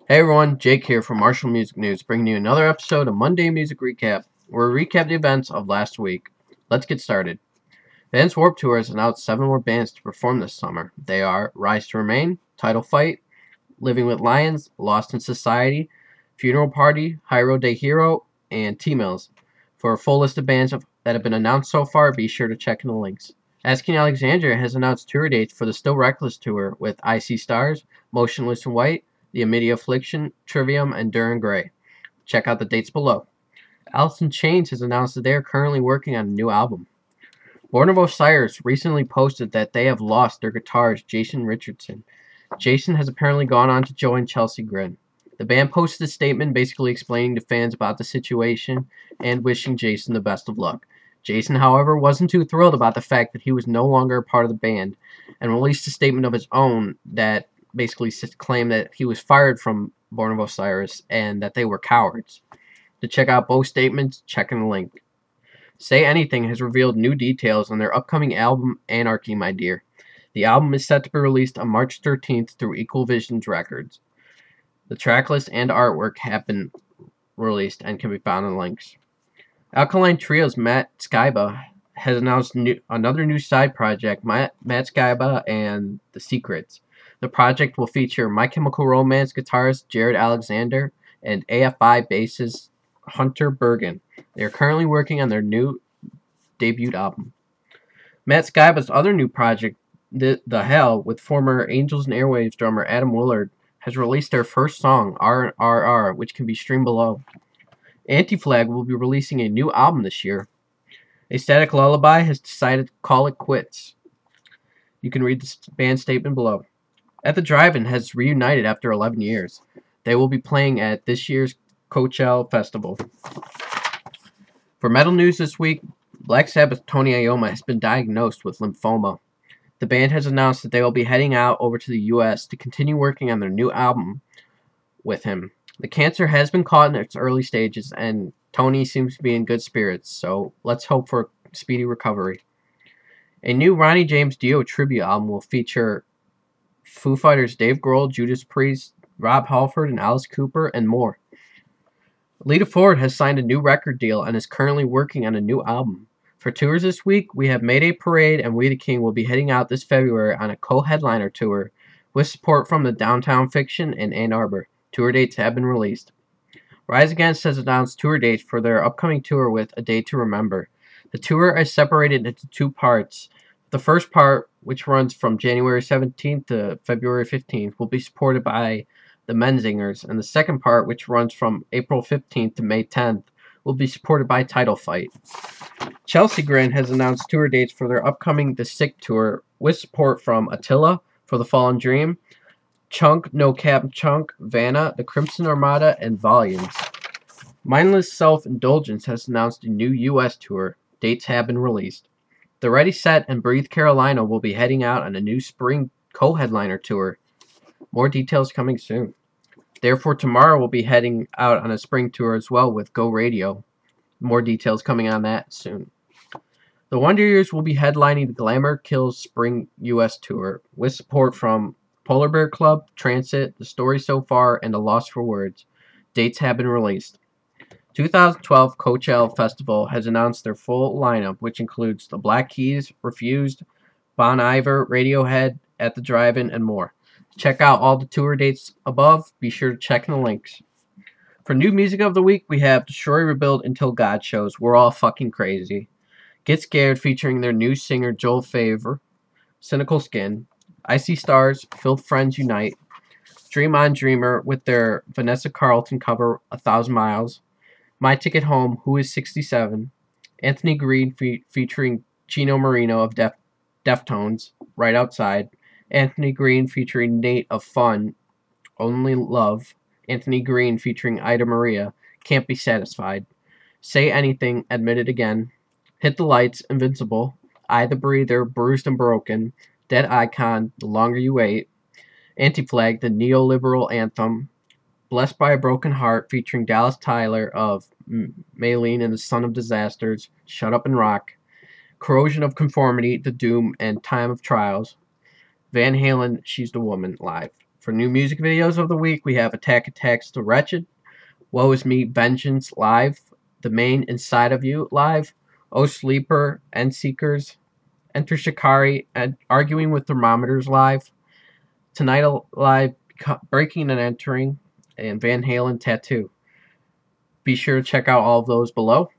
Hey everyone, Jake here from Marshall Music News, bringing you another episode of Monday Music Recap, where we recap the events of last week. Let's get started. Vans Warped Tour has announced 7 more bands to perform this summer. They are Rise to Remain, Title Fight, Living with Lions, Lost in Society, Funeral Party, High Road Day Hero, and T-Mills. For a full list of bands that have been announced so far, be sure to check in the links. Asking Alexandria has announced tour dates for the Still Reckless Tour with I See Stars, Motionless in White, The Immediate Affliction, Trivium, and Duran Gray. Check out the dates below. Alice in Chains has announced that they are currently working on a new album. Born of Osiris recently posted that they have lost their guitarist Jason Richardson. Jason has apparently gone on to join Chelsea Grin. The band posted a statement basically explaining to fans about the situation and wishing Jason the best of luck. Jason, however, wasn't too thrilled about the fact that he was no longer a part of the band and released a statement of his own that basically claimed that he was fired from Born of Osiris and that they were cowards. To check out both statements, check in the link. Say Anything has revealed new details on their upcoming album, Anarchy, My Dear. The album is set to be released on March 13th through Equal Visions Records. The tracklist and artwork have been released and can be found in links. Alkaline Trio's Matt Skiba has announced another new side project, Matt Skiba and the Sekrets. The project will feature My Chemical Romance guitarist Jared Alexander and AFI bassist Hunter Bergen. They are currently working on their new debut album. Matt Skiba's other new project, The Hell, with former Angels and Airwaves drummer Adam Willard, has released their first song, RRR, which can be streamed below. Anti-Flag will be releasing a new album this year. Ecstatic Lullaby has decided to call it quits. You can read the band statement below. At the Drive-In has reunited after 11 years. They will be playing at this year's Coachelle Festival. For metal news this week, Black Sabbath Tony Iommi has been diagnosed with lymphoma. The band has announced that they will be heading out over to the U.S. to continue working on their new album with him. The cancer has been caught in its early stages, and Tony seems to be in good spirits, so let's hope for a speedy recovery. A new Ronnie James Dio tribute album will feature Foo Fighters Dave Grohl, Judas Priest, Rob Halford, and Alice Cooper, and more. Lita Ford has signed a new record deal and is currently working on a new album. For tours this week, we have Mayday Parade and We the King will be heading out this February on a co-headliner tour with support from the Downtown Fiction and Ann Arbor. Tour dates have been released. Rise Against has announced tour dates for their upcoming tour with A Day to Remember. The tour is separated into 2 parts. The first part, which runs from January 17th to February 15th, will be supported by the Menzingers, and the second part, which runs from April 15th to May 10th, will be supported by Title Fight. Chelsea Grin has announced tour dates for their upcoming The Sick Tour with support from Attila, For the Fallen Dream, Chunk, No Cap Chunk, Vanna, The Crimson Armada, and Volumes. Mindless Indulgence has announced a new U.S. tour. Dates have been released. The Ready Set and Breathe Carolina will be heading out on a new spring co-headliner tour. More details coming soon. Therefore, Tomorrow will be heading out on a spring tour as well with Go Radio. More details coming on that soon. The Wonder Years will be headlining the Glamour Kills Spring U.S. tour with support from Polar Bear Club, Transit, The Story So Far, and The Lost for Words. Dates have been released. 2012 Coachelle Festival has announced their full lineup, which includes the Black Keys, Refused, Bon Iver, Radiohead, At the Drive-In, and more. Check out all the tour dates above. Be sure to check in the links. For new music of the week, we have Destroy, Rebuild, Until God shows We're All Fucking Crazy. Get Scared featuring their new singer Joel Faviere, Cynical Skin, I See Stars, Filth Friends Unite, Dream On Dreamer with their Vanessa Carlton cover 1,000 Miles, My Ticket Home, Who is 67, Anthony Green featuring Chino Marino of Deftones, Right Outside, Anthony Green featuring Nate of Fun, Only Love, Anthony Green featuring Ida Maria, Can't Be Satisfied, Say Anything, Admit It Again, Hit the Lights, Invincible, I the Breather, Bruised and Broken, Dead Icon, The Longer You Wait, Anti-Flag, the neoliberal anthem, Blessed by a Broken Heart featuring Dallas Tyler of Maylene and the Son of Disasters, Shut Up and Rock, Corrosion of Conformity, The Doom, and Time of Trials, Van Halen, She's the Woman, live. For new music videos of the week, we have Attack Attacks the Wretched, Woe Is Me Vengeance Live, The Main Inside of You Live, O Sleeper, End Seekers, Enter Shikari, and Arguing with Thermometers Live, Tonight Live, Breaking and Entering, and Van Halen Tattoo. Be sure to check out all of those below.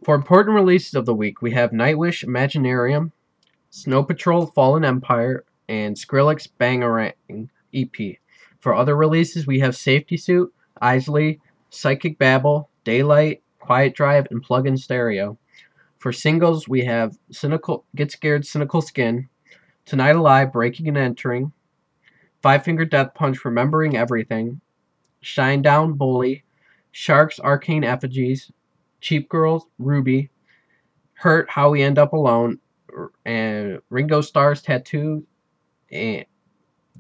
For important releases of the week, we have Nightwish Imaginarium, Snow Patrol Fallen Empire, and Skrillex Bangarang EP. For other releases, we have Safety Suit, Isley, Psychic Babble, Daylight, Quiet Drive, and Plug-in Stereo. For singles, we have Get Scared, Cynical Skin, Tonight Alive, Breaking and Entering, Five Finger Death Punch, Remembering Everything, Shine Down, Bully, Sharks, Arcane Effigies, Cheap Girls, Ruby, Hurt, How We End Up Alone, and Ringo Starr's Tattoo, and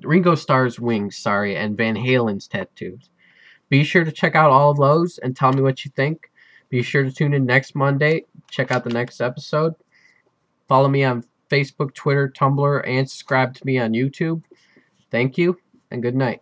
Ringo Starr's Wings, and Van Halen's Tattoos. Be sure to check out all of those and tell me what you think. Be sure to tune in next Monday. Check out the next episode. Follow me on Facebook, Twitter, Tumblr, and subscribe to me on YouTube. Thank you, and good night.